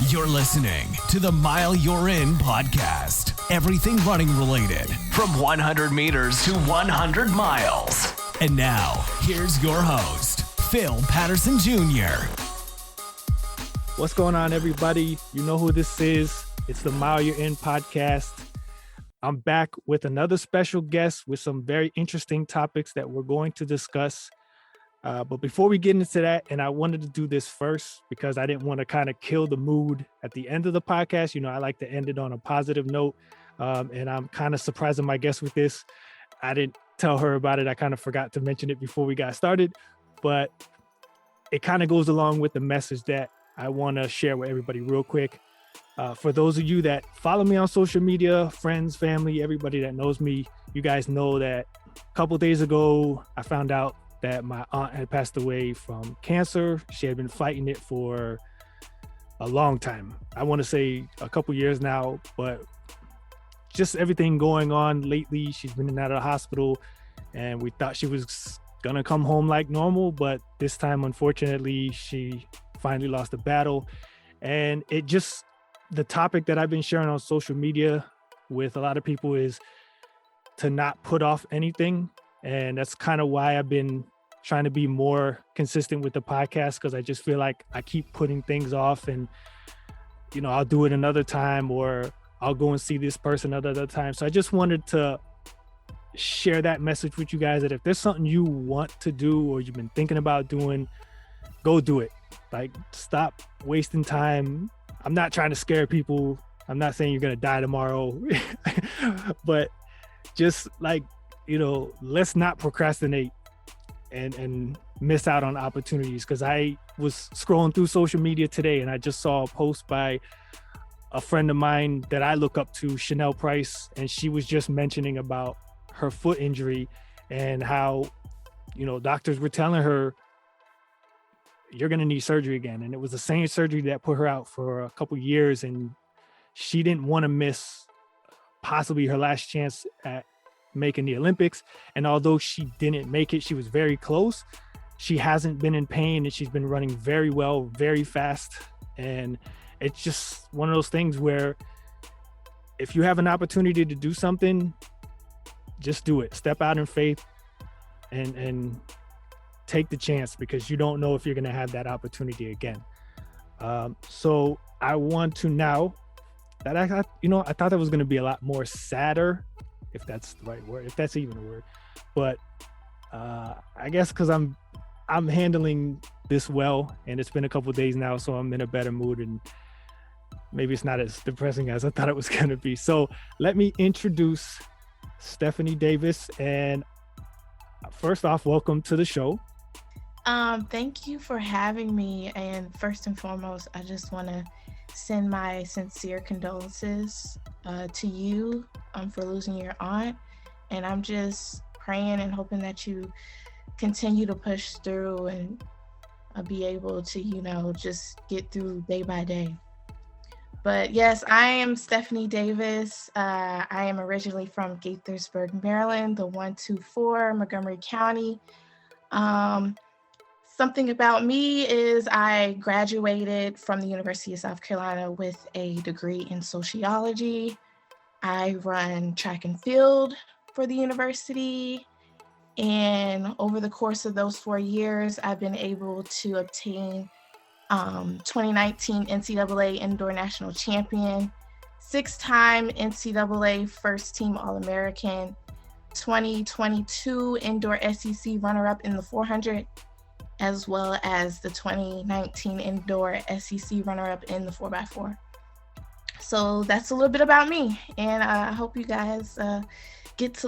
You're listening to the Mile You're In podcast. Everything running related, from 100 meters to 100 miles. And now, here's your host, Phil Patterson Jr. What's going on, everybody? You know who this is. It's the Mile You're In podcast. I'm back with another special guest with some very interesting topics that we're going to discuss. But before we get into that, and I wanted to do this first because I didn't want to kind of kill the mood at the end of the podcast. You know, I like to end it on a positive note. And I'm kind of surprising my guest with this. I didn't tell her about it. I kind of forgot to mention it before we got started, but it kind of goes along with the message that I want to share with everybody real quick. For those of you that follow me on social media, friends, family, everybody that knows me, you guys know that a couple days ago, I found out that my aunt had passed away from cancer. She had been fighting it for a long time. I want to say a couple years now, but just everything going on lately. She's been in and out of the hospital, and we thought she was gonna come home like normal, but this time, unfortunately, she finally lost the battle. And the topic that I've been sharing on social media with a lot of people is to not put off anything. And that's kind of why I've been trying to be more consistent with the podcast, because I just feel like I keep putting things off, and, you know, I'll do it another time, or I'll go and see this person another time. So I just wanted to share that message with you guys, that if there's something you want to do or you've been thinking about doing, go do it. Like, stop wasting time. I'm not trying to scare people. I'm not saying you're going to die tomorrow, but just like, you know, let's not procrastinate and miss out on opportunities. Because I was scrolling through social media today, and I just saw a post by a friend of mine that I look up to, Chanel Price, and she was just mentioning about her foot injury and how, you know, doctors were telling her, you're going to need surgery again. And it was the same surgery that put her out for a couple years, and she didn't want to miss possibly her last chance at making the Olympics. And although she didn't make it, she was very close. She hasn't been in pain, and she's been running very well, very fast. And it's just one of those things where if you have an opportunity to do something, just do it. Step out in faith and take the chance, because you don't know if you're going to have that opportunity again. So I want to now that I thought that was going to be a lot more sadder, if that's the right word, if that's even a word. But I guess because I'm handling this well, and it's been a couple of days now, so I'm in a better mood, and maybe it's not as depressing as I thought it was going to be. So let me introduce Stephanie Davis. And first off, welcome to the show. Thank you for having me. And first and foremost, I just want to send my sincere condolences to you for losing your aunt. And I'm just praying and hoping that you continue to push through and be able to, you know, just get through day by day. But yes, I am Stephanie Davis. I am originally from Gaithersburg, Maryland, the 124, Montgomery County. Something about me is I graduated from the University of South Carolina with a degree in sociology. I run track and field for the university. And over the course of those 4 years, I've been able to obtain 2019 NCAA Indoor National Champion, 6-time NCAA First Team All-American, 2022 Indoor SEC runner-up in the 400, as well as the 2019 Indoor SEC runner-up in the 4x4. So that's a little bit about me, and I hope you guys get to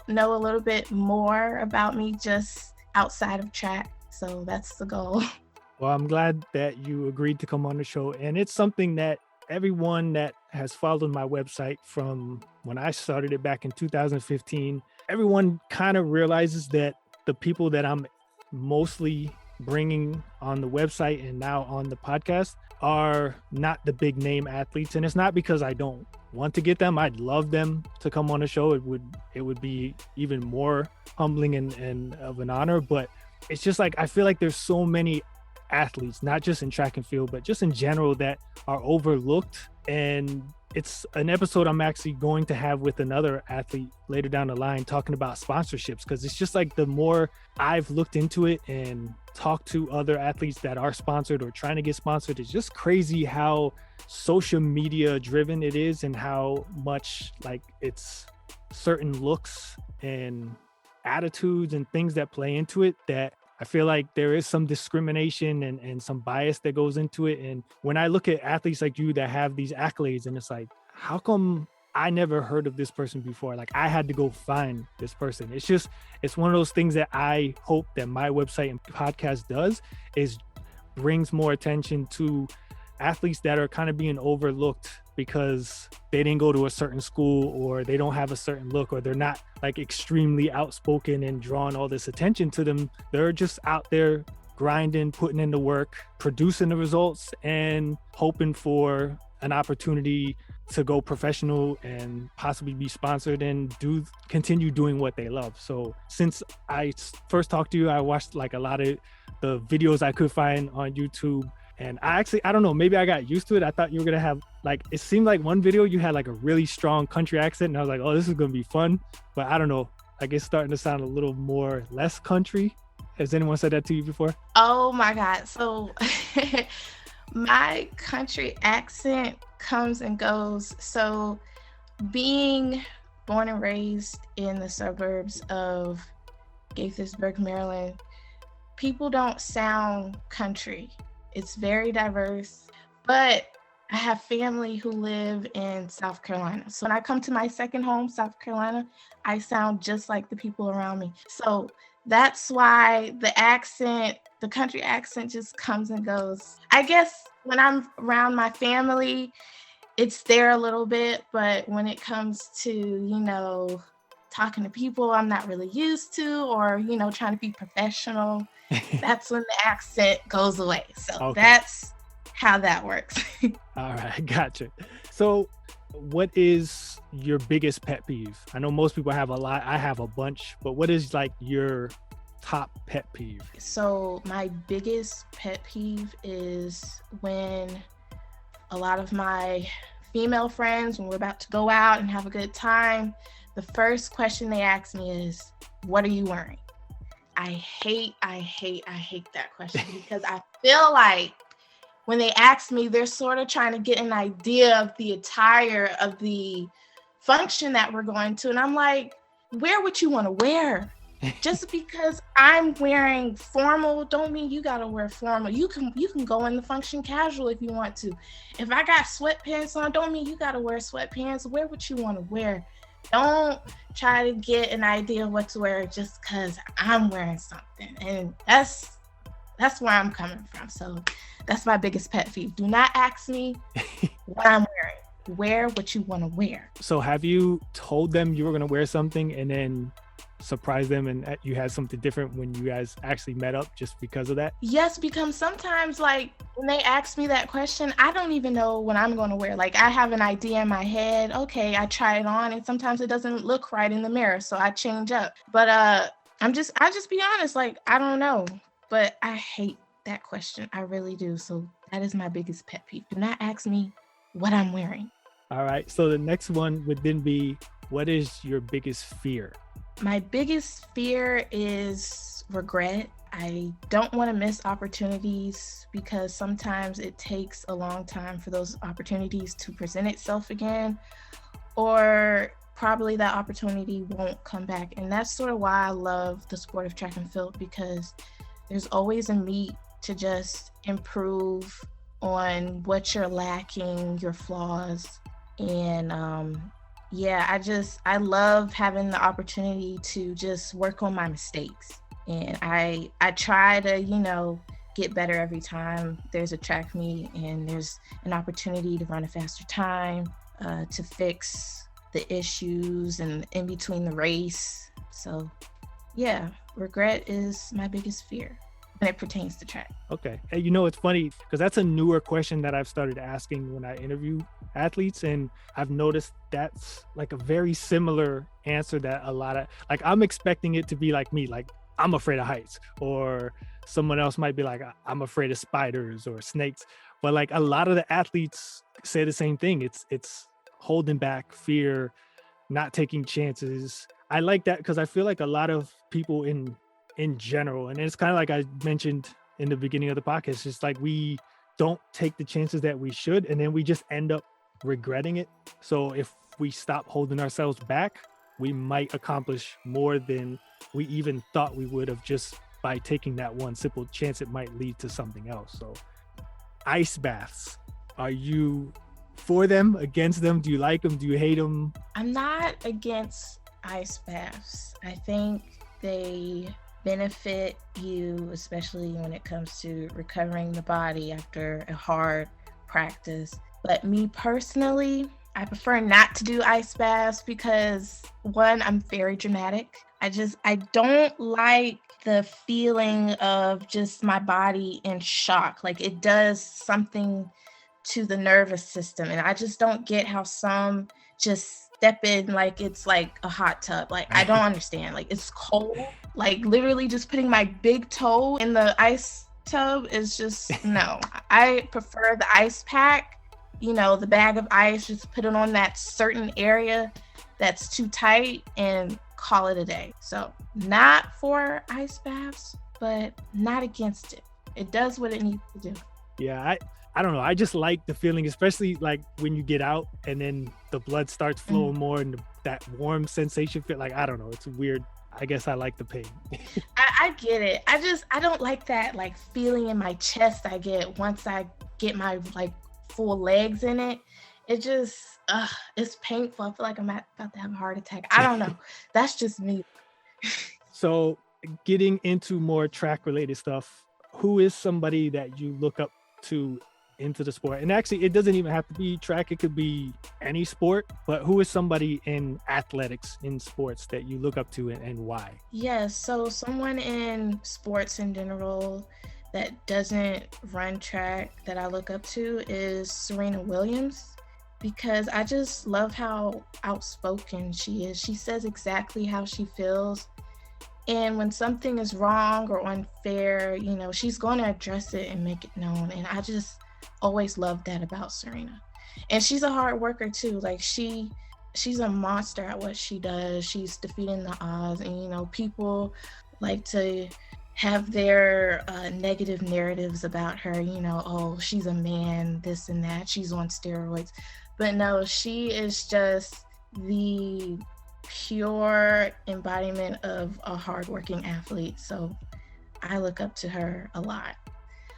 know a little bit more about me just outside of track. So that's the goal. Well, I'm glad that you agreed to come on the show, and it's something that everyone that has followed my website from when I started it back in 2015, everyone kind of realizes that the people that I'm mostly bringing on the website and now on the podcast are not the big name athletes. And it's not because I don't want to get them. I'd love them to come on the show. It would be even more humbling and of an honor. But it's just like, I feel like there's so many athletes, not just in track and field, but just in general, that are overlooked. And it's an episode I'm actually going to have with another athlete later down the line, talking about sponsorships, because it's just like the more I've looked into it and talked to other athletes that are sponsored or trying to get sponsored, it's just crazy how social media driven it is, and how much like it's certain looks and attitudes and things that play into it, that I feel like there is some discrimination and some bias that goes into it. And when I look at athletes like you that have these accolades, and it's like, how come I never heard of this person before? Like, I had to go find this person. It's one of those things that I hope that my website and podcast does, is brings more attention to athletes that are kind of being overlooked because they didn't go to a certain school, or they don't have a certain look, or they're not like extremely outspoken and drawing all this attention to them. They're just out there grinding, putting in the work, producing the results, and hoping for an opportunity to go professional and possibly be sponsored and continue doing what they love. So since I first talked to you, I watched like a lot of the videos I could find on YouTube. And I don't know, maybe I got used to it. I thought you were going to have like, it seemed like one video you had like a really strong country accent, and I was like, oh, this is going to be fun. But I don't know, I guess starting to sound a little more less country. Has anyone said that to you before? Oh my God. So my country accent comes and goes. So being born and raised in the suburbs of Gaithersburg, Maryland, people don't sound country. It's very diverse, but I have family who live in South Carolina. So when I come to my second home, South Carolina, I sound just like the people around me. So that's why the country accent just comes and goes. I guess when I'm around my family, it's there a little bit, but when it comes to, talking to people I'm not really used to, or, trying to be professional, that's when the accent goes away. So That's how that works. All right, gotcha. So what is your biggest pet peeve? I know most people have a lot. I have a bunch, but what is like your top pet peeve? So my biggest pet peeve is when a lot of my female friends, when we're about to go out and have a good time, the first question they ask me is, what are you wearing? I hate that question, because I feel like when they ask me, they're sort of trying to get an idea of the attire of the function that we're going to. And I'm like, wear what you want to wear. Just because I'm wearing formal don't mean you gotta wear formal. You can go in the function casual if you want to. If I got sweatpants on, don't mean you gotta wear sweatpants. Wear what you want to wear. Don't try to get an idea of what to wear just because I'm wearing something. And that's where I'm coming from. So that's my biggest pet peeve. Do not ask me what I'm wearing. Wear what you want to wear. So have you told them you were going to wear something and then surprise them and you had something different when you guys actually met up just because of that? Yes, because sometimes like when they ask me that question, I don't even know what I'm going to wear. Like I have an idea in my head. Okay, I try it on and sometimes it doesn't look right in the mirror. So I change up. But I just be honest, like I don't know. But I hate that question. I really do. So that is my biggest pet peeve. Do not ask me what I'm wearing. All right. So the next one would then be, what is your biggest fear? My biggest fear is regret. I don't want to miss opportunities because sometimes it takes a long time for those opportunities to present itself again, or probably that opportunity won't come back. And that's sort of why I love the sport of track and field, because there's always a meet to just improve on what you're lacking, your flaws. And I love having the opportunity to just work on my mistakes. And I try to, get better every time there's a track meet and there's an opportunity to run a faster time, to fix the issues and in between the race. So yeah, regret is my biggest fear when it pertains to track. Okay. And it's funny because that's a newer question that I've started asking when I interview athletes. And I've noticed that's like a very similar answer that a lot of, like, I'm expecting it to be like me, like I'm afraid of heights, or someone else might be like, I'm afraid of spiders or snakes. But like a lot of the athletes say the same thing. It's holding back, fear, not taking chances. I like that because I feel like a lot of people in general, and it's kind of like I mentioned in the beginning of the podcast, just like we don't take the chances that we should, and then we just end up regretting it. So if we stop holding ourselves back, we might accomplish more than we even thought we would have just by taking that one simple chance. It might lead to something else. So ice baths, are you for them, against them? Do you like them? Do you hate them? I'm not against ice baths. I think they benefit you, especially when it comes to recovering the body after a hard practice. But me personally, I prefer not to do ice baths because, one, I'm very dramatic. I don't like the feeling of just my body in shock. Like it does something to the nervous system. And I just don't get how some just step in like it's like a hot tub. Like I don't understand. Like it's cold. Like literally just putting my big toe in the ice tub is just no. I prefer the ice pack, the bag of ice, just put it on that certain area that's too tight and call it a day. So not for ice baths, but not against it. It does what it needs to do. Yeah, I don't know. I just like the feeling, especially like when you get out and then the blood starts flowing more and that warm sensation feel like, I don't know. It's weird. I guess I like the pain. I get it. I don't like that like feeling in my chest I get once I get my like full legs in it. It just, it's painful. I feel like I'm about to have a heart attack. I don't know. That's just me. So getting into more track related stuff, who is somebody that you look up to into the sport? And actually, it doesn't even have to be track. It could be any sport, but who is somebody in athletics, in sports that you look up to and why? Yes. So someone in sports in general that doesn't run track that I look up to is Serena Williams. Because I just love how outspoken she is. She says exactly how she feels. And when something is wrong or unfair, she's going to address it and make it known. And I just always loved that about Serena. And she's a hard worker too. Like she's a monster at what she does. She's defeating the odds. And, people like to have their negative narratives about her, oh, she's a man, this and that. She's on steroids. But no, she is just the pure embodiment of a hardworking athlete. So I look up to her a lot.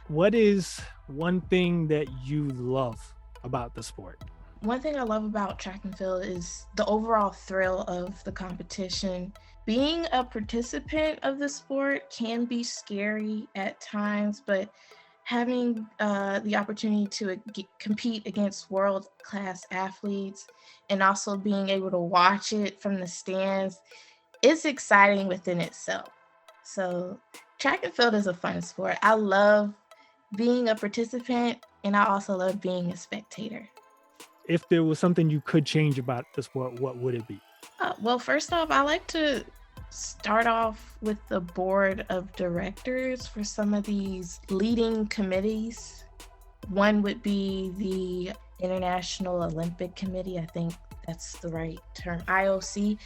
What is one thing that you love about the sport? One thing I love about track and field is the overall thrill of the competition. Being a participant of the sport can be scary at times, but having the opportunity to compete against world-class athletes and also being able to watch it from the stands is exciting within itself. So track and field is a fun sport. I love being a participant and I also love being a spectator. If there was something you could change about the sport, what would it be? Well, first off, I like to start off with the board of directors for some of these leading committees. One would be the International Olympic Committee. I think that's the right term, IOC.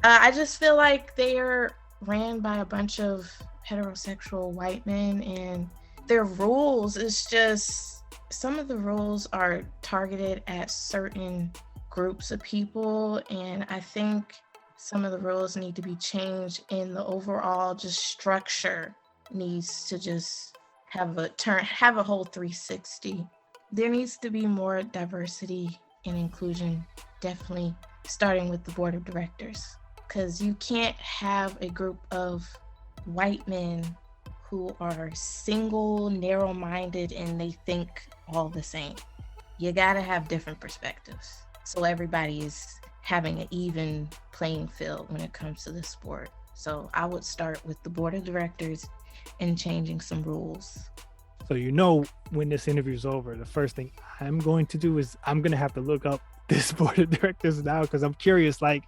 I just feel like they are ran by a bunch of heterosexual white men, and their rules is just, some of the rules are targeted at certain groups of people, and I think some of the rules need to be changed, and the overall just structure needs to just have a whole 360. There needs to be more diversity and inclusion, definitely starting with the board of directors, because you can't have a group of white men who are single, narrow-minded, and they think all the same. You gotta have different perspectives so everybody is having an even playing field when it comes to the sport. So I would start with the board of directors and changing some rules. So when this interview is over, the first thing I'm going to do is I'm going to have to look up this board of directors now, because I'm curious, like,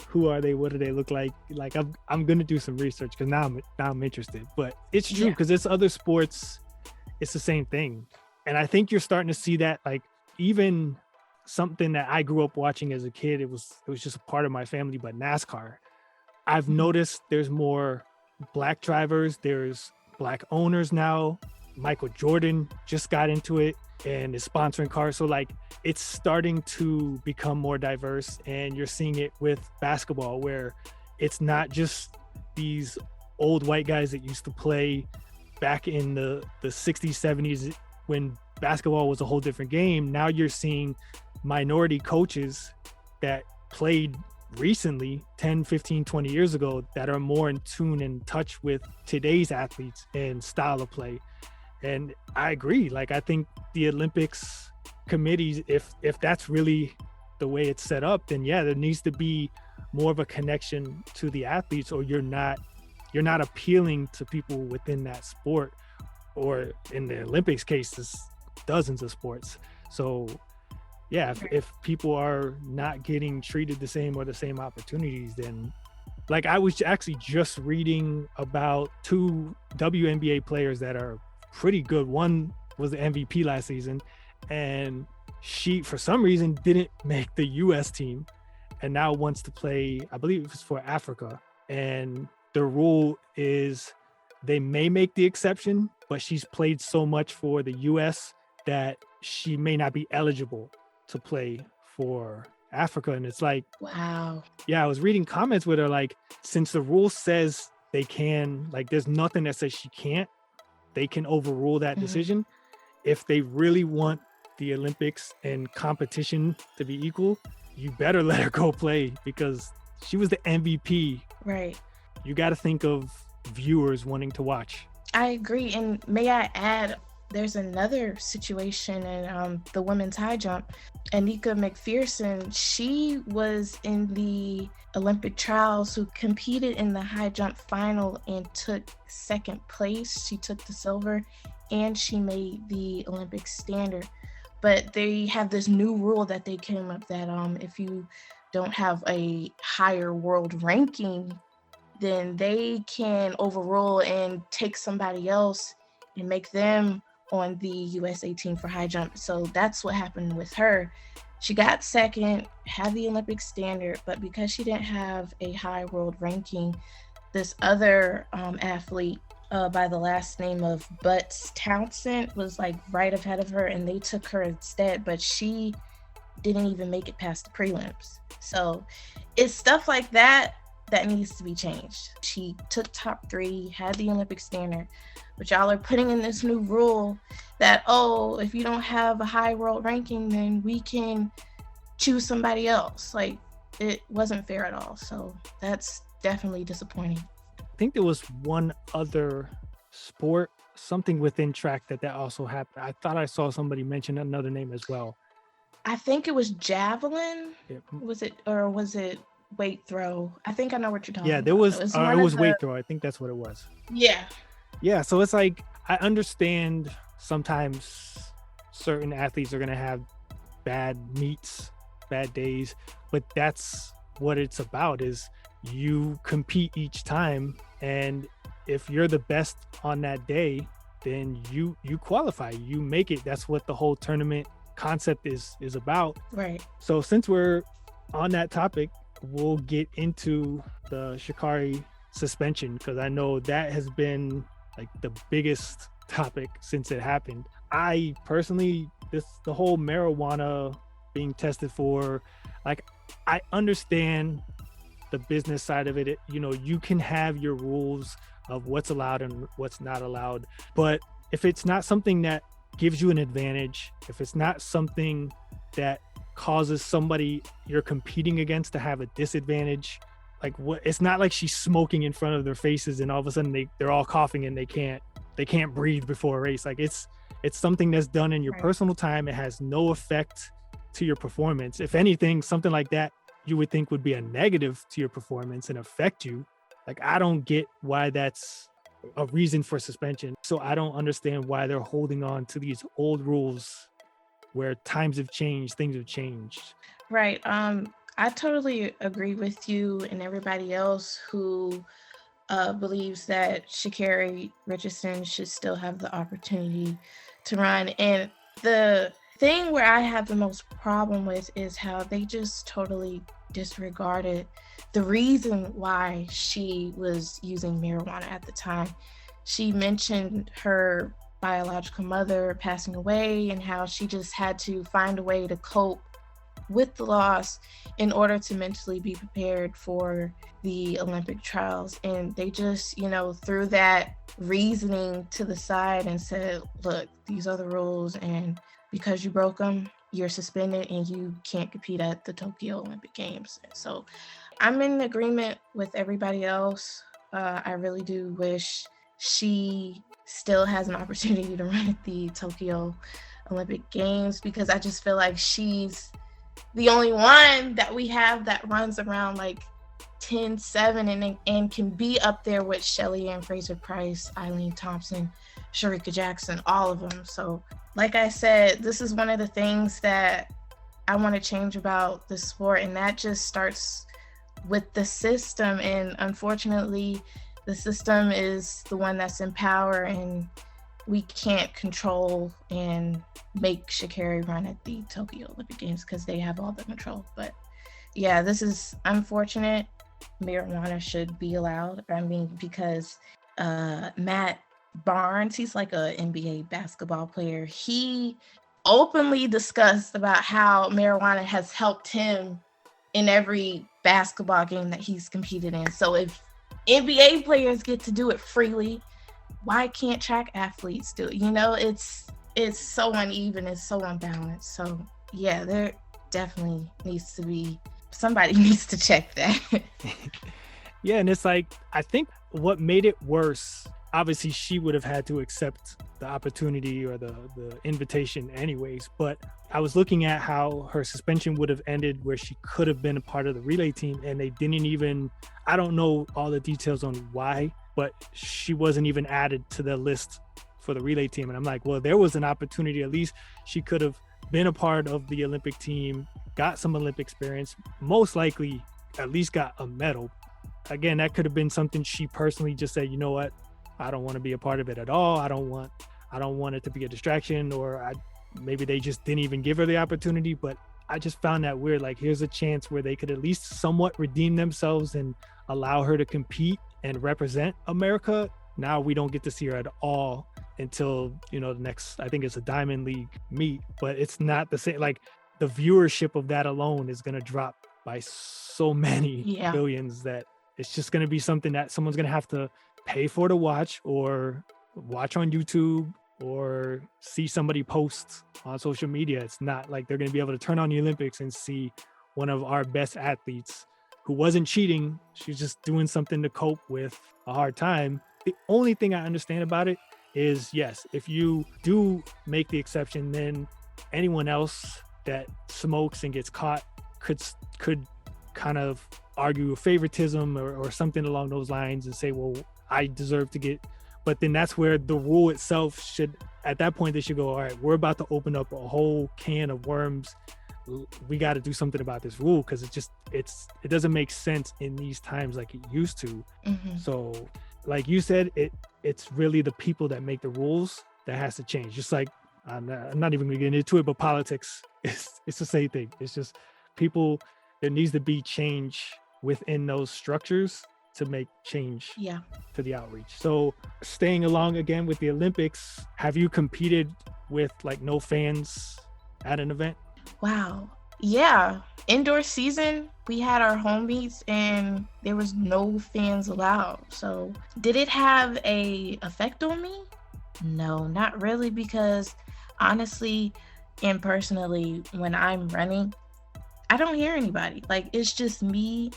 who are they? What do they look like? Like I'm gonna do some research because now I'm interested. But it's true because it's other sports, it's the same thing. And I think you're starting to see that, like, even something that I grew up watching as a kid, it was just a part of my family, but NASCAR. I've noticed there's more Black drivers, there's Black owners now. Michael Jordan just got into it and is sponsoring cars. So like it's starting to become more diverse, and you're seeing it with basketball where it's not just these old white guys that used to play back in the 60s, 70s when basketball was a whole different game. Now you're seeing minority coaches that played recently 10, 15, 20 years ago that are more in tune and touch with today's athletes and style of play. And I agree. Like, I think the Olympics committees, if that's really the way it's set up, then yeah, there needs to be more of a connection to the athletes, or you're not appealing to people within that sport, or in the Olympics case, there's dozens of sports. So yeah, if people are not getting treated the same or the same opportunities, then like I was actually just reading about 2 WNBA players that are pretty good. One was the MVP last season, and she for some reason didn't make the US team and now wants to play, I believe it's for Africa. And the rule is they may make the exception, but she's played so much for the US that she may not be eligible to play for Africa. And it's like, wow. Yeah, I was reading comments with her, like, since the rule says they can, like, there's nothing that says she can't, they can overrule that decision. If they really want the Olympics and competition to be equal, you better let her go play, because she was the MVP. Right. You got to think of viewers wanting to watch. I agree. And may I add, there's another situation in the women's high jump. Anika McPherson, she was in the Olympic trials, who competed in the high jump final and took second place. She took the silver and she made the Olympic standard. But they have this new rule that they came up that if you don't have a higher world ranking, then they can overrule and take somebody else and make them on the USA team for high jump. So that's what happened with her. She got second, had the Olympic standard, but because she didn't have a high world ranking, this other athlete by the last name of Butts Townsend was like right ahead of her, and they took her instead, but she didn't even make it past the prelims. So it's stuff like that that needs to be changed. She took top 3, had the Olympic standard, but y'all are putting in this new rule that, oh, if you don't have a high world ranking, then we can choose somebody else. Like, it wasn't fair at all. So that's definitely disappointing. I think there was one other sport, something within track that also happened. I thought I saw somebody mention another name as well. I think it was javelin. Yeah. Was it weight throw? I think I know what you're talking about. Yeah, there was it was weight throw. I think that's what it was. Yeah, so it's like, I understand sometimes certain athletes are going to have bad meets, bad days, but that's what it's about, is you compete each time, and if you're the best on that day, then you qualify, you make it. That's what the whole tournament concept is about. Right. So since we're on that topic, we'll get into the Sha'Carri suspension, because I know that has been like the biggest topic since it happened. I personally, the whole marijuana being tested for, like, I understand the business side of it. You know, you can have your rules of what's allowed and what's not allowed, but if it's not something that gives you an advantage, if it's not something that causes somebody you're competing against to have a disadvantage, like, what, it's not like she's smoking in front of their faces and all of a sudden they're all coughing and they can't breathe before a race. Like, it's something that's done in your personal time. It has no effect to your performance. If anything, something like that you would think would be a negative to your performance and affect you. Like, I don't get why that's a reason for suspension. So I don't understand why they're holding on to these old rules where times have changed, things have changed. Right. I totally agree with you and everybody else who believes that Sha'Carri Richardson should still have the opportunity to run. And the thing where I have the most problem with is how they just totally disregarded the reason why she was using marijuana at the time. She mentioned her biological mother passing away and how she just had to find a way to cope with the loss in order to mentally be prepared for the Olympic trials. And they just, threw that reasoning to the side and said, look, these are the rules. And because you broke them, you're suspended and you can't compete at the Tokyo Olympic Games. So I'm in agreement with everybody else. I really do wish she still has an opportunity to run at the Tokyo Olympic Games, because I just feel like she's the only one that we have that runs around like 10-7 and can be up there with Shelly Ann Fraser-Price, Eileen Thompson, Sharika Jackson, all of them. So like I said, this is one of the things that I want to change about the sport, and that just starts with the system. And unfortunately, the system is the one that's in power, and we can't control and make Sha'Carri run at the Tokyo Olympic Games because they have all the control. But yeah, this is unfortunate. Marijuana should be allowed. I mean, because Matt Barnes, he's like a NBA basketball player. He openly discussed about how marijuana has helped him in every basketball game that he's competed in. So if NBA players get to do it freely, why can't track athletes do it? It's so uneven, it's so unbalanced. So yeah, there definitely needs to be, somebody needs to check that. Yeah, and it's like, I think what made it worse, obviously she would have had to accept the opportunity or the invitation anyways, but I was looking at how her suspension would have ended where she could have been a part of the relay team, and they didn't even, I don't know all the details on why, but she wasn't even added to the list for the relay team. And I'm like, well, there was an opportunity. At least she could have been a part of the Olympic team, got some Olympic experience, most likely at least got a medal. Again, that could have been something she personally just said, you know what, I don't want to be a part of it at all. I don't want it to be a distraction, or maybe they just didn't even give her the opportunity. But I just found that weird. Like, here's a chance where they could at least somewhat redeem themselves and allow her to compete and represent America. Now we don't get to see her at all until, the next, I think it's a Diamond League meet, but it's not the same. Like, the viewership of that alone is going to drop by so many billions that it's just going to be something that someone's going to have to pay for to watch, or watch on YouTube, or see somebody post on social media. It's not like they're going to be able to turn on the Olympics and see one of our best athletes who wasn't cheating. She's just doing something to cope with a hard time. The only thing I understand about it is, yes, if you do make the exception, then anyone else that smokes and gets caught could kind of argue favoritism or something along those lines and say, well, I deserve to get, but then that's where the rule itself should, at that point, they should go, all right, we're about to open up a whole can of worms. We got to do something about this rule, because it doesn't make sense in these times like it used to. Mm-hmm. So like you said, it's really the people that make the rules that has to change. Just like, I'm not even gonna get into it, but politics, it's the same thing. It's just people, there needs to be change within those structures to make change to the outreach. So staying along again with the Olympics, have you competed with like no fans at an event? Wow. Yeah. Indoor season, we had our home meets and there was no fans allowed. So did it have a effect on me? No, not really, because honestly and personally, when I'm running, I don't hear anybody. Like, it's just me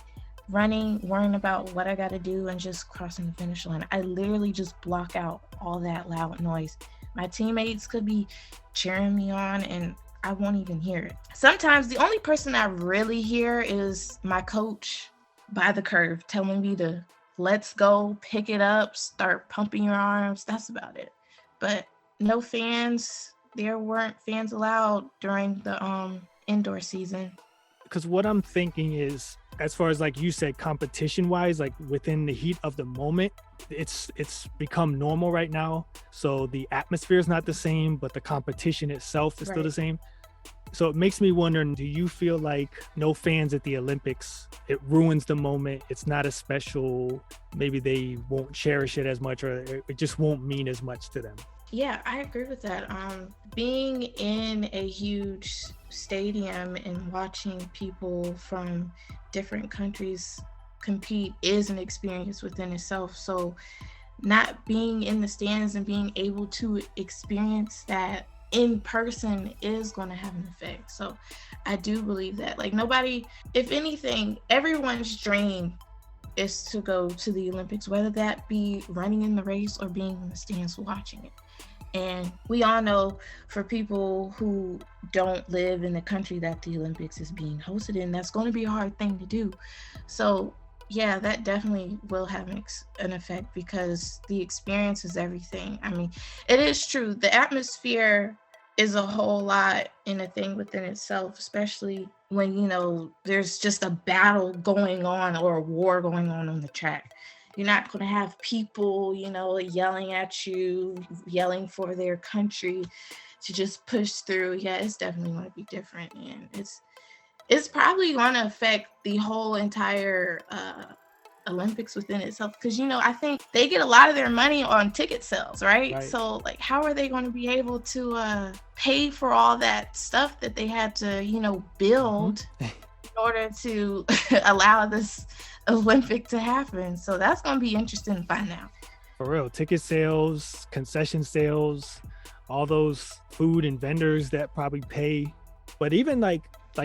running, worrying about what I got to do and just crossing the finish line. I literally just block out all that loud noise. My teammates could be cheering me on and I won't even hear it. Sometimes the only person I really hear is my coach by the curve telling me to let's go, pick it up, start pumping your arms. That's about it. But no fans. There weren't fans allowed during the indoor season. Because what I'm thinking is, as far as like you said, competition wise, like within the heat of the moment, it's become normal right now. So the atmosphere is not the same, but the competition itself is still the same. So it makes me wonder, do you feel like no fans at the Olympics, it ruins the moment? It's not as special. Maybe they won't cherish it as much, or it just won't mean as much to them. Yeah, I agree with that. Being in a huge stadium and watching people from different countries compete is an experience within itself. So not being in the stands and being able to experience that in person is going to have an effect. So I do believe that, like, nobody, if anything, everyone's dream is to go to the Olympics, whether that be running in the race or being in the stands watching it. And we all know, for people who don't live in the country that the Olympics is being hosted in, that's going to be a hard thing to do. So yeah, that definitely will have an effect, because the experience is everything. I mean, it is true. The atmosphere is a whole lot in a thing within itself, especially when, you know, there's just a battle going on or a war going on the track. You're not going to have people, you know, yelling at you, yelling for their country to just push through. Yeah, it's definitely going to be different. And it's probably going to affect the whole entire Olympics within itself. Because, you know, I think they get a lot of their money on ticket sales, right? So, like, how are they going to be able to pay for all that stuff that they had to, you know, build in order to allow this Olympic to happen? So that's going to be interesting to find out. For real, ticket sales, concession sales, all those food and vendors that probably pay. But even like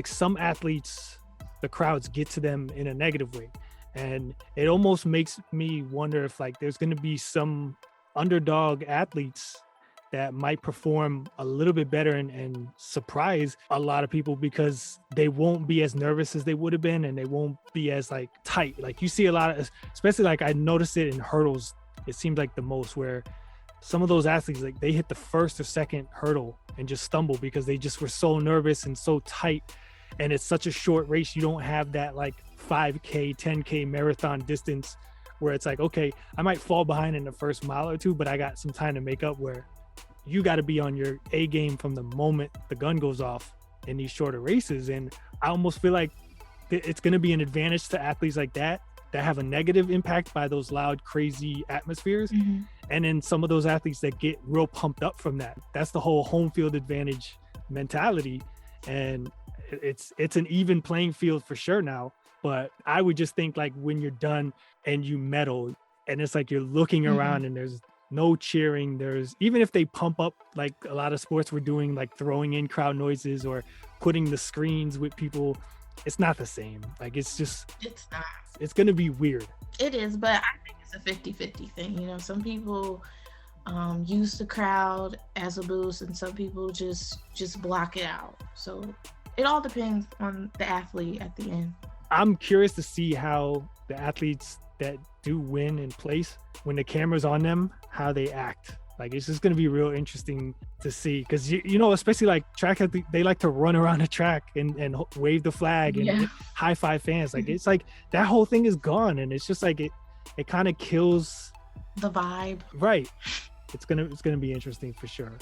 some athletes, the crowds get to them in a negative way. And it almost makes me wonder if, like, there's going to be some underdog athletes that might perform a little bit better and surprise a lot of people, because they won't be as nervous as they would have been, and they won't be as like tight. Like, you see a lot of, especially like I noticed it in hurdles, it seems like the most, where some of those athletes, like, they hit the first or second hurdle and just stumble because they just were so nervous and so tight. And it's such a short race. You don't have that like 5K, 10K marathon distance where it's like, okay, I might fall behind in the first mile or two, but I got some time to make up, where you got to be on your A game from the moment the gun goes off in these shorter races. And I almost feel like it's going to be an advantage to athletes like that have a negative impact by those loud, crazy atmospheres. Mm-hmm. And then some of those athletes that get real pumped up from that. That's the whole home field advantage mentality. And it's an even playing field for sure now. But I would just think, like, when you're done and you medal, and it's like you're looking around and there's no cheering, there's, even if they pump up like a lot of sports were doing, like throwing in crowd noises or putting the screens with people, it's not the same. Like, it's not. It's going to be weird. It is, but I think it's a 50-50 thing. You know, some people use the crowd as a boost, and some people just block it out. So it all depends on the athlete at the end. I'm curious to see how the athletes that do win in place, when the camera's on them, how they act. Like, it's just going to be real interesting to see, because you know, especially like track, they like to run around the track and wave the flag and high five fans. Like, it's like that whole thing is gone, and it's just like it kind of kills the vibe. Right. It's gonna be interesting for sure.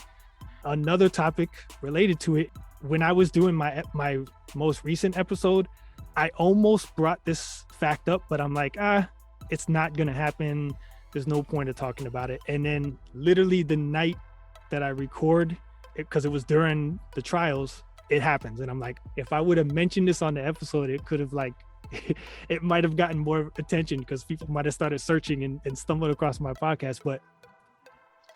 Another topic related to it, when I was doing my most recent episode, I almost brought this fact up, but I'm like, it's not gonna happen. There's no point of talking about it. And then literally the night that I record, because it was during the trials, it happens. And I'm like, if I would have mentioned this on the episode, it could have it might have gotten more attention, because people might have started searching and stumbled across my podcast. But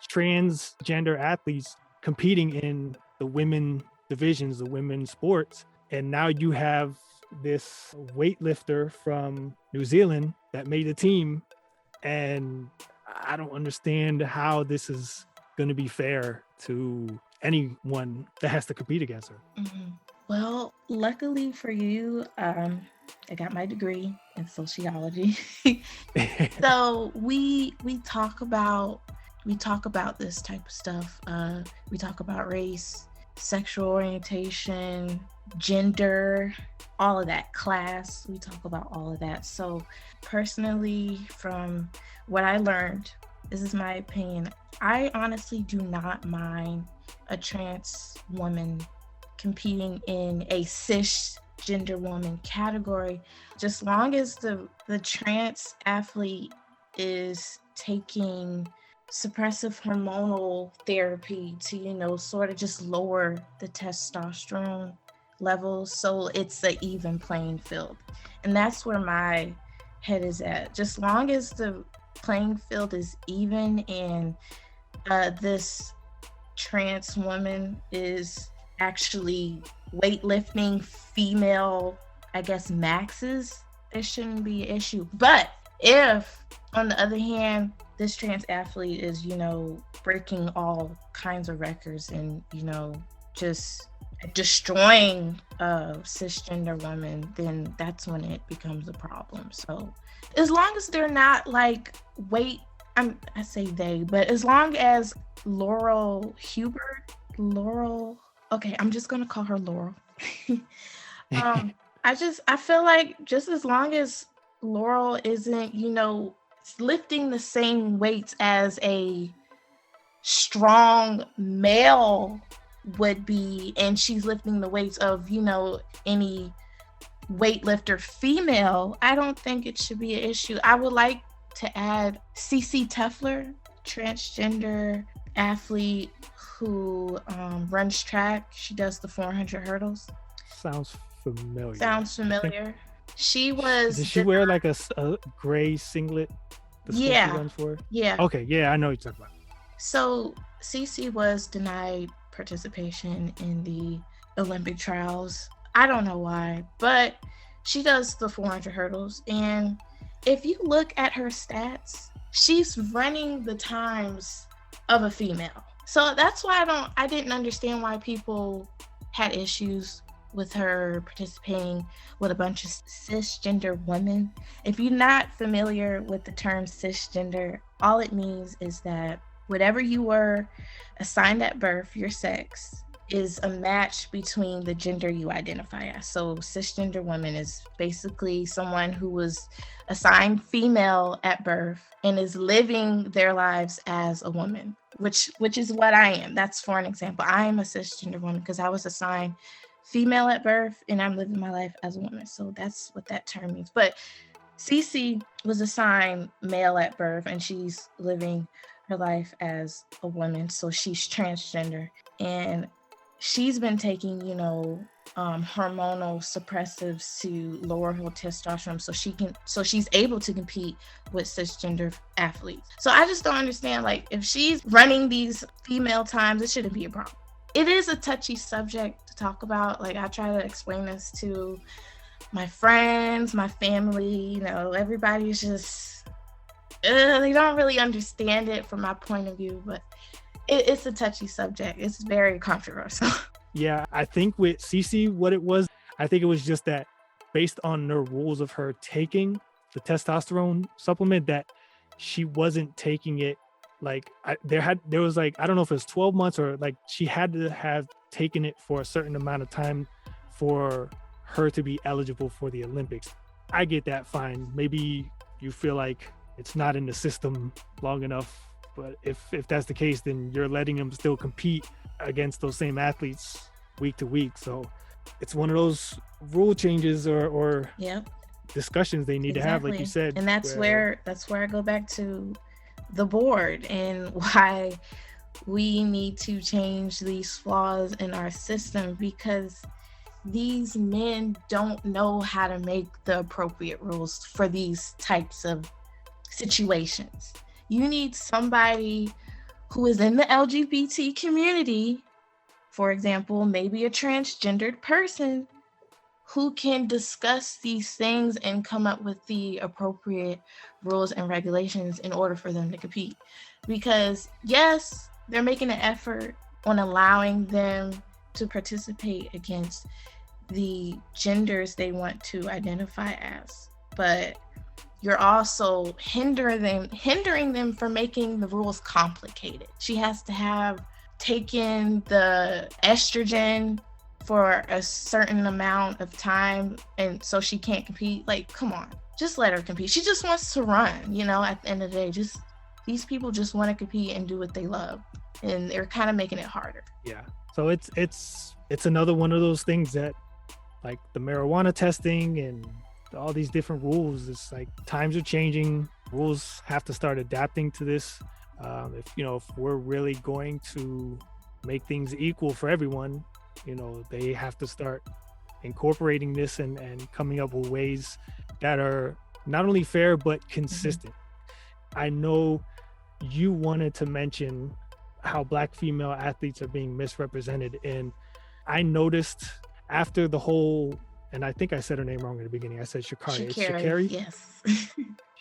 transgender athletes competing in the women divisions, the women's sports. And now you have this weightlifter from New Zealand that made the team. And I don't understand how this is going to be fair to anyone that has to compete against her. Mm-hmm. Well, luckily for you, I got my degree in sociology. So we talk about this type of stuff. We talk about race, sexual orientation, gender, all of that, class. We talk about all of that. So personally, from what I learned, this is my opinion, I honestly do not mind a trans woman competing in a cisgender woman category, just long as the trans athlete is taking suppressive hormonal therapy to, sort of just lower the testosterone levels so it's an even playing field. And that's where my head is at. Just long as the playing field is even and this trans woman is actually weightlifting female, I guess, maxes, it shouldn't be an issue. But if, on the other hand, this trans athlete is, breaking all kinds of records and, just destroying a cisgender woman, then that's when it becomes a problem. So as long as they're not like, I say they, but as long as Laurel, okay, I'm just gonna call her Laurel. I feel like just as long as Laurel isn't, lifting the same weights as a strong male would be, and she's lifting the weights of, any weightlifter female, I don't think it should be an issue. I would like to add CC Teffler, transgender athlete who runs track. She does the 400 hurdles. Sounds familiar. Did she wear like a gray singlet? Yeah. She runs for? Yeah. Okay, yeah, I know what you're talking about. So CC was denied participation in the Olympic trials. I don't know why, but she does the 400 hurdles. And if you look at her stats, she's running the times of a female. So that's why I didn't understand why people had issues with her participating with a bunch of cisgender women. If you're not familiar with the term cisgender, all it means is that whatever you were assigned at birth, your sex, is a match between the gender you identify as. So cisgender woman is basically someone who was assigned female at birth and is living their lives as a woman, which is what I am. That's, for an example, I am a cisgender woman because I was assigned female at birth and I'm living my life as a woman. So that's what that term means. But Cece was assigned male at birth and she's living her life as a woman. So she's transgender and she's been taking, hormonal suppressives to lower her testosterone so she's able to compete with cisgender athletes. So I just don't understand, like, if she's running these female times, it shouldn't be a problem. It is a touchy subject to talk about. Like, I try to explain this to my friends, my family, everybody's just, they don't really understand it from my point of view, but it's a touchy subject. It's very controversial. Yeah, I think with Cece, what it was, I think it was just that based on the rules of her taking the testosterone supplement, that she wasn't taking it like there was like, I don't know if it was 12 months or like she had to have taken it for a certain amount of time for her to be eligible for the Olympics. I get that, fine. Maybe you feel like it's not in the system long enough, but if that's the case, then you're letting them still compete against those same athletes week to week. So it's one of those rule changes or discussions they need to have, like you said. And that's where I go back to the board and why we need to change these flaws in our system, because these men don't know how to make the appropriate rules for these types of situations. You need somebody who is in the LGBT community, for example, maybe a transgendered person, who can discuss these things and come up with the appropriate rules and regulations in order for them to compete. Because yes, they're making an effort on allowing them to participate against the genders they want to identify as, but you're also hindering them from making the rules complicated. She has to have taken the estrogen for a certain amount of time and so she can't compete. Like, come on, just let her compete. She just wants to run, you know, at the end of the day. Just these people just want to compete and do what they love, and they're kind of making it harder. Yeah. So it's another one of those things that, like the marijuana testing and all these different rules, it's like times are changing. Rules have to start adapting to this. If we're really going to make things equal for everyone, they have to start incorporating this and coming up with ways that are not only fair but consistent. I know you wanted to mention how Black female athletes are being misrepresented, and I noticed after the whole, and I think I said her name wrong at the beginning. I said Sha'Carri. It's Sha'Carri? Yes.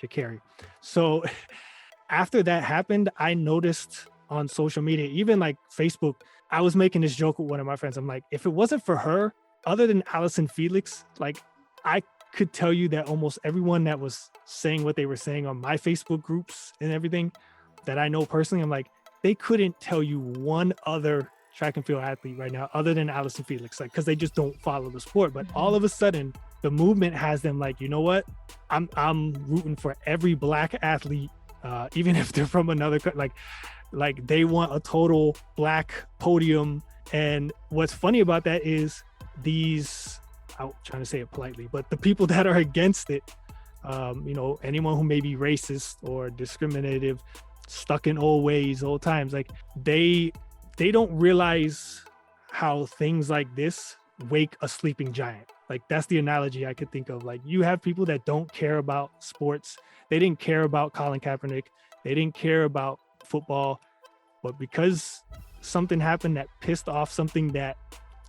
Sha'Carri. So after that happened, I noticed on social media, even like Facebook, I was making this joke with one of my friends. I'm like, if it wasn't for her, other than Allison Felix, like I could tell you that almost everyone that was saying what they were saying on my Facebook groups and everything that I know personally, I'm like, they couldn't tell you one other track and field athlete right now other than Allison Felix, like, because they just don't follow the sport. But all of a sudden, the movement has them like, you know what? I'm rooting for every Black athlete, even if they're from another country. Like they want a total Black podium. And what's funny about that is I'm trying to say it politely, but the people that are against it, anyone who may be racist or discriminative, stuck in old ways, old times, like they don't realize how things like this wake a sleeping giant. Like that's the analogy I could think of. Like you have people that don't care about sports. They didn't care about Colin Kaepernick. They didn't care about football, but because something happened that pissed off something that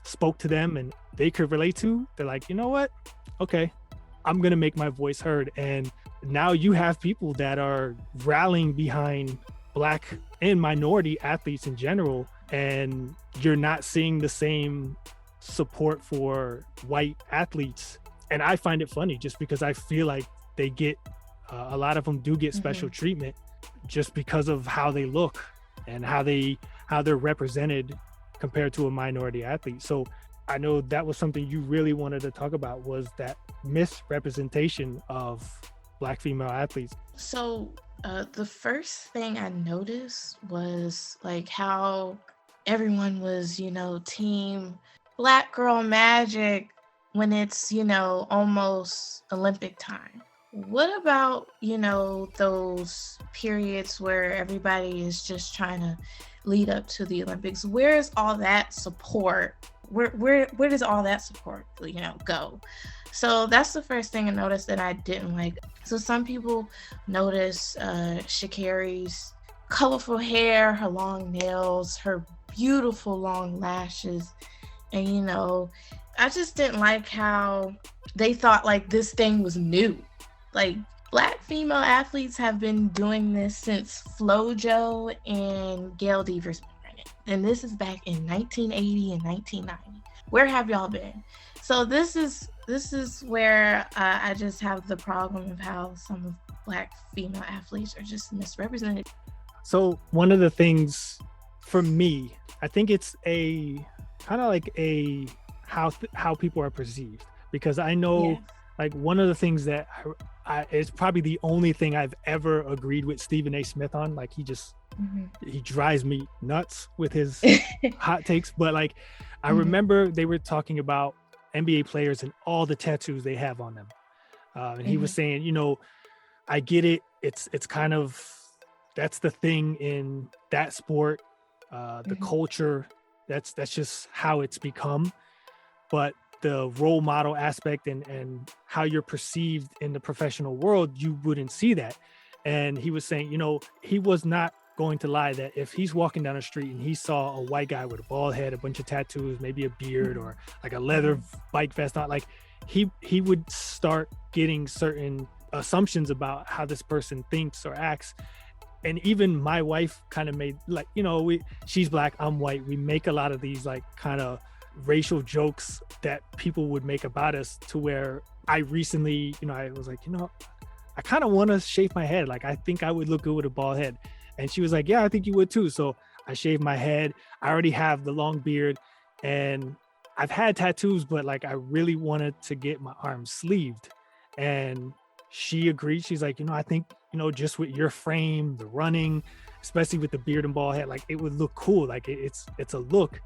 spoke to them and they could relate to, they're like, you know what? Okay, I'm going to make my voice heard. And now you have people that are rallying behind Black and minority athletes in general, and you're not seeing the same support for white athletes. And I find it funny just because I feel like they get, a lot of them do get special treatment just because of how they look and how they're represented compared to a minority athlete. So I know that was something you really wanted to talk about, was that misrepresentation of Black female athletes. So the first thing I noticed was like how everyone was, team Black girl magic when it's, almost Olympic time. What about, those periods where everybody is just trying to lead up to the Olympics? Where is all that support? Where does all that support, go? So that's the first thing I noticed that I didn't like. So some people notice Sha'Carri's colorful hair, her long nails, her beautiful long lashes. And, I just didn't like how they thought like this thing was new. Like Black female athletes have been doing this since FloJo and Gail Devers been running. And this is back in 1980 and 1990. Where have y'all been? So this is where I just have the problem of how some of Black female athletes are just misrepresented. So one of the things for me, I think it's a kind of like how people are perceived, because I know like one of the things that is probably the only thing I've ever agreed with Stephen A. Smith on. Like he just he drives me nuts with his hot takes. But like I remember they were talking about NBA players and all the tattoos they have on them. And he was saying, I get it. It's kind of, that's the thing in that sport, the culture, that's just how it's become. But the role model aspect and how you're perceived in the professional world, you wouldn't see that. And he was saying, he was not going to lie that if he's walking down the street and he saw a white guy with a bald head, a bunch of tattoos, maybe a beard or like a leather bike vest on, like he would start getting certain assumptions about how this person thinks or acts. And even my wife kind of made like, she's Black, I'm white. We make a lot of these like kind of racial jokes that people would make about us, to where I recently, I was like, I kind of want to shave my head. Like, I think I would look good with a bald head. And she was like, yeah, I think you would too. So I shaved my head. I already have the long beard. And I've had tattoos, but like I really wanted to get my arms sleeved. And she agreed. She's like, I think, just with your frame, the running, especially with the beard and bald head, like it would look cool. Like it's a look.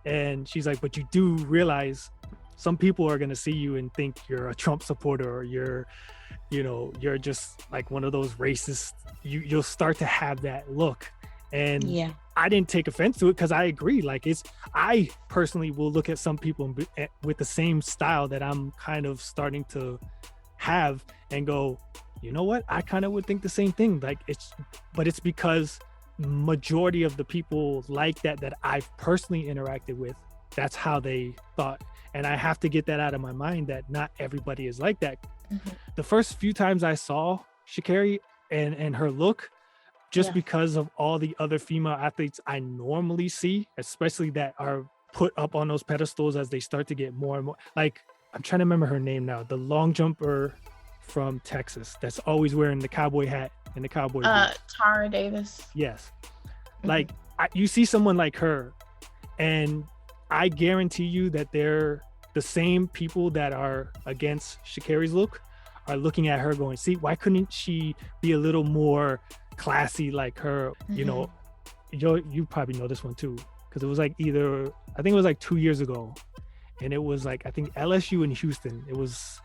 And she's like, but you do realize some people are going to see you and think you're a Trump supporter, or you're just like one of those racists. You'll start to have that look. And Yeah. I didn't take offense to it, because I agree. Like I personally will look at some people with the same style that I'm kind of starting to have and go, you know what? I kind of would think the same thing. Like but it's because majority of the people like that I've personally interacted with, that's how they thought. And I have to get that out of my mind, that not everybody is like that. Mm-hmm. The first few times I saw Sha'Carri and her look, just because of all the other female athletes I normally see, especially that are put up on those pedestals as they start to get more and more. Like, I'm trying to remember her name now. The long jumper from Texas that's always wearing the cowboy hat and the cowboy boots. Tara Davis. Yes. Mm-hmm. Like, you see someone like her, and I guarantee you that they're the same people that are against Sha'Carri's look are looking at her going, see, why couldn't she be a little more classy like her? Mm-hmm. You probably know this one too, because it was like I think it was like 2 years ago, and it was like, I think LSU in Houston. It was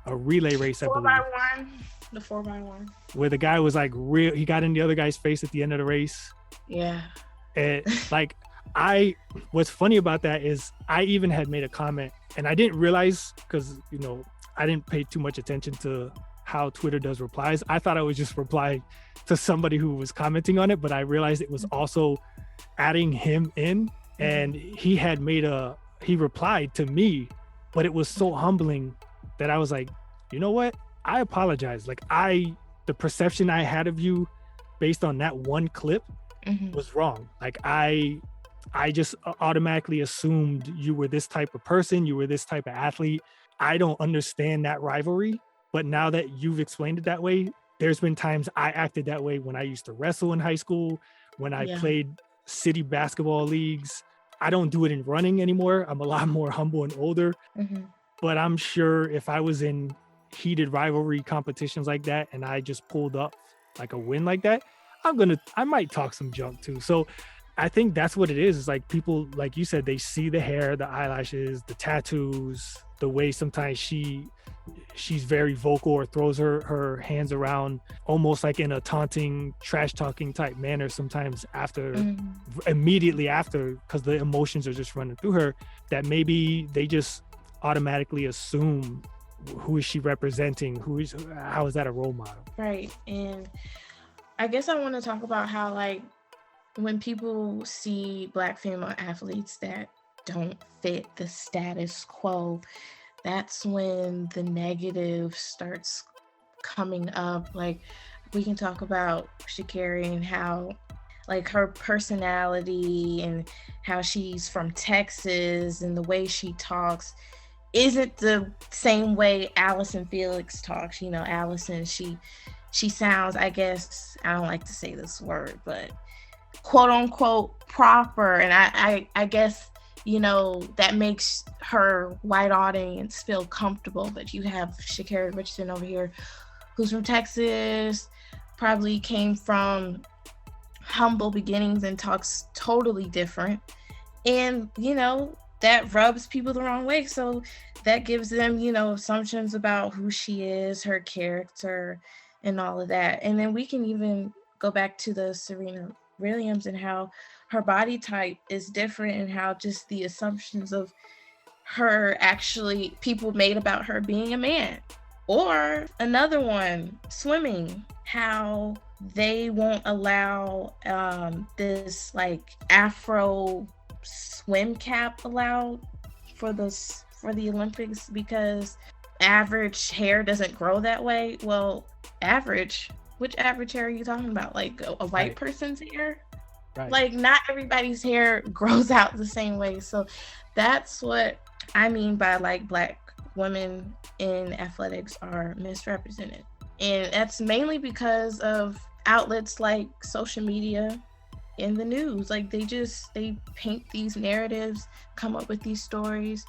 a relay race, I believe. 4x1, the 4x1, where the guy was like he got in the other guy's face at the end of the race. Yeah. And like, what's funny about that is I even had made a comment, and I didn't realize, because I didn't pay too much attention to how Twitter does replies. I thought I was just replying to somebody who was commenting on it, but I realized it was also adding him in, and he replied to me, but it was so humbling that I was like, you know what? I apologize. Like, the perception I had of you based on that one clip was wrong. Like, I just automatically assumed you were this type of person, you were this type of athlete. I don't understand that rivalry, but now that you've explained it that way, there's been times I acted that way when I used to wrestle in high school, when I played city basketball leagues. I don't do it in running anymore. I'm a lot more humble and older, but I'm sure if I was in heated rivalry competitions like that and I just pulled up like a win like that, I might talk some junk too. So I think that's what it is. It's like, people, like you said, they see the hair, the eyelashes, the tattoos, the way sometimes she's very vocal or throws her hands around almost like in a taunting, trash talking type manner sometimes immediately after, because the emotions are just running through her, that maybe they just automatically assume, who is she representing? How is that a role model? Right. And I guess I want to talk about how, like, when people see Black female athletes that don't fit the status quo, that's when the negative starts coming up. Like, we can talk about Sha'Carri and how, like, her personality and how she's from Texas and the way she talks isn't the same way Allison Felix talks. Allison, she sounds, I guess, I don't like to say this word, but quote unquote proper. And I guess, that makes her white audience feel comfortable. But you have Sha'Carri Richardson over here, who's from Texas, probably came from humble beginnings and talks totally different. And, that rubs people the wrong way. So that gives them, assumptions about who she is, her character, and all of that. And then we can even go back to the Serena Williams and how her body type is different, and how just the assumptions of her, actually people made about her being a man. Or another one, swimming, how they won't allow this like Afro swim cap allowed for the Olympics, because average hair doesn't grow that way. Well, which average hair are you talking about? Like a white person's hair? Right. Like, not everybody's hair grows out the same way. So that's what I mean by, like, Black women in athletics are misrepresented. And that's mainly because of outlets like social media in the news. Like they paint these narratives, come up with these stories,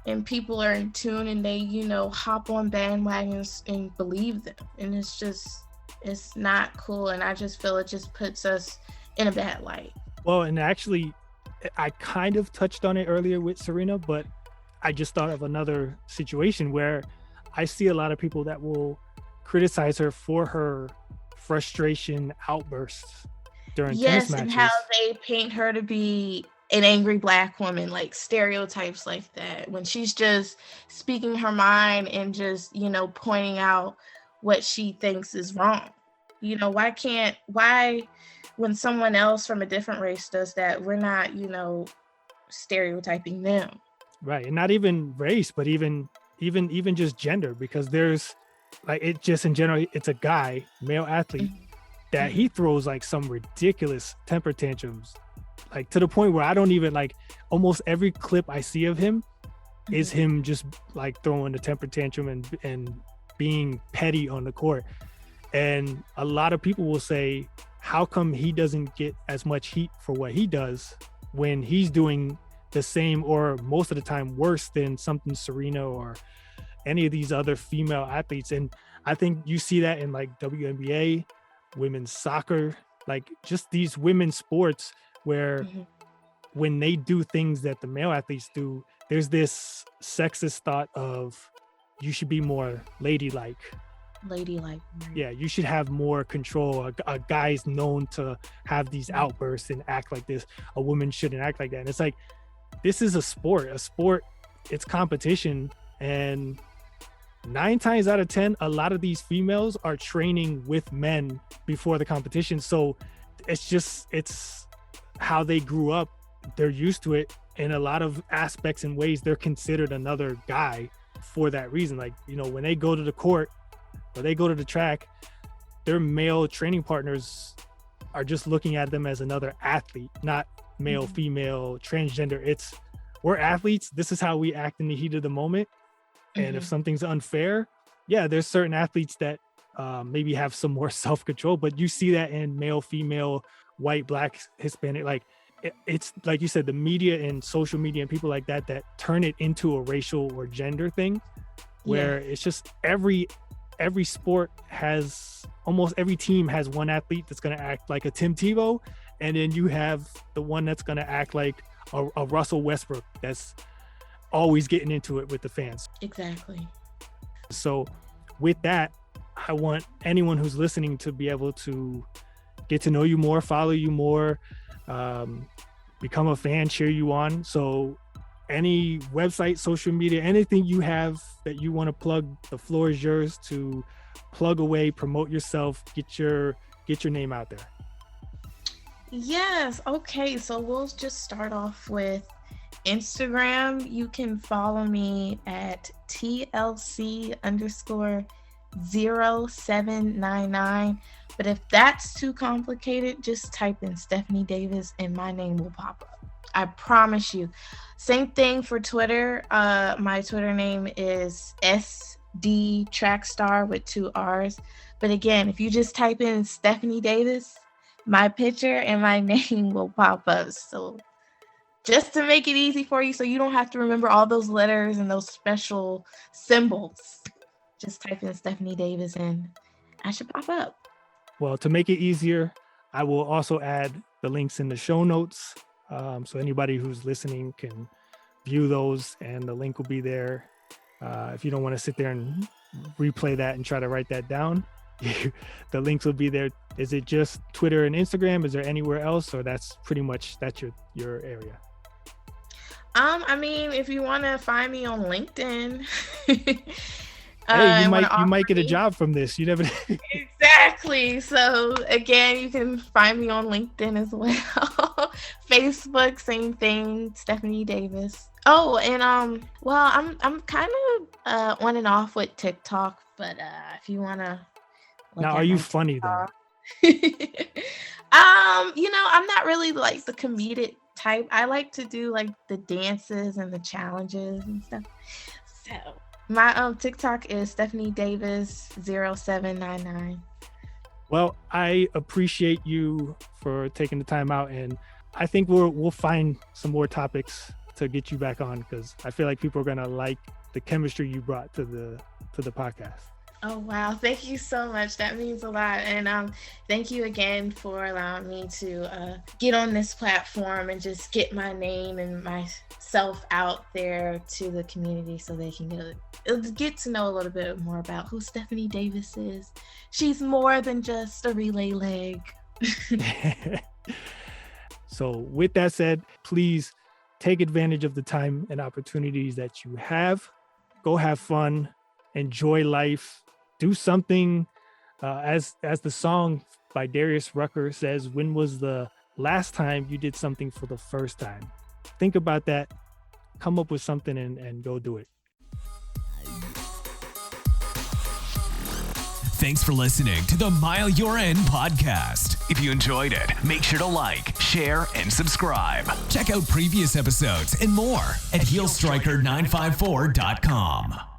and people are in tune and they, hop on bandwagons and believe them. And it's not cool. And I just feel it just puts us in a bad light. Well, and actually, I kind of touched on it earlier with Serena, but I just thought of another situation where I see a lot of people that will criticize her for her frustration outbursts during tennis matches. And how they paint her to be an angry Black woman, like stereotypes like that, when she's just speaking her mind and just, pointing out what she thinks is wrong. Why when someone else from a different race does that, we're not, stereotyping them. Right. And not even race, but even just gender, because there's like, it just in general, it's a guy, male athlete, that he throws like some ridiculous temper tantrums, like to the point where I don't even like, almost every clip I see of him is him just like throwing a temper tantrum and being petty on the court. And a lot of people will say, how come he doesn't get as much heat for what he does when he's doing the same, or most of the time worse than something Serena or any of these other female athletes? And I think you see that in like WNBA, women's soccer, like just these women's sports where when they do things that the male athletes do, there's this sexist thought of you should be more ladylike. Yeah, you should have more control. A guy's known to have these outbursts and act like this. A woman shouldn't act like that. And it's like, this is a sport, it's competition. And 9 times out of 10, a lot of these females are training with men before the competition. So it's how they grew up. They're used to it. In a lot of aspects and ways, they're considered another guy for that reason. Like, when they go to the court or they go to the track, their male training partners are just looking at them as another athlete, not male, female, transgender. We're athletes. This is how we act in the heat of the moment. And if something's unfair, yeah, there's certain athletes that maybe have some more self-control, but you see that in male, female, white, Black, Hispanic. Like it's like you said, the media and social media and people like that turn it into a racial or gender thing, where it's just every sport has, almost every team has one athlete that's going to act like a Tim Tebow, and then you have the one that's going to act like a Russell Westbrook that's always getting into it with the fans. Exactly. So with that, I want anyone who's listening to be able to get to know you more, follow you more, become a fan, cheer you on. So any website, social media, anything you have that you want to plug, the floor is yours to plug away, promote yourself, get your name out there. Yes. Okay. So we'll just start off with Instagram. You can follow me at TLC_0799. But if that's too complicated, just type in Stephanie Davis and my name will pop up. I promise you. Same thing for Twitter. My Twitter name is SD Trackstar with 2 R's. But again, if you just type in Stephanie Davis, my picture and my name will pop up. So just to make it easy for you, so you don't have to remember all those letters and those special symbols, just type in Stephanie Davis and I should pop up. Well, to make it easier, I will also add the links in the show notes. So anybody who's listening can view those, and the link will be there. If you don't want to sit there and replay that and try to write that down, the links will be there. Is it just Twitter and Instagram? Is there anywhere else, or that's your area? I mean, if you want to find me on LinkedIn, hey, you might get a job from this. You never. Exactly. So again, you can find me on LinkedIn as well. Facebook, same thing, Stephanie Davis. Oh, and well, I'm kind of on and off with TikTok, but if you wanna. Now, are you funny though? I'm not really like the comedic type. I like to do like the dances and the challenges and stuff. So my TikTok is Stephanie Davis 0799. Well, I appreciate you for taking the time out, and I think we'll find some more topics to get you back on, because I feel like people are gonna like the chemistry you brought to the podcast. Oh, wow. Thank you so much. That means a lot. And thank you again for allowing me to get on this platform and just get my name and myself out there to the community so they can get to know a little bit more about who Stephanie Davis is. She's more than just a relay leg. So with that said, please take advantage of the time and opportunities that you have. Go have fun, enjoy life. Do something, as the song by Darius Rucker says, when was the last time you did something for the first time? Think about that, come up with something and go do it. Thanks for listening to the Mile You're In podcast. If you enjoyed it, make sure to like, share, and subscribe. Check out previous episodes and more at heelstriker954.com.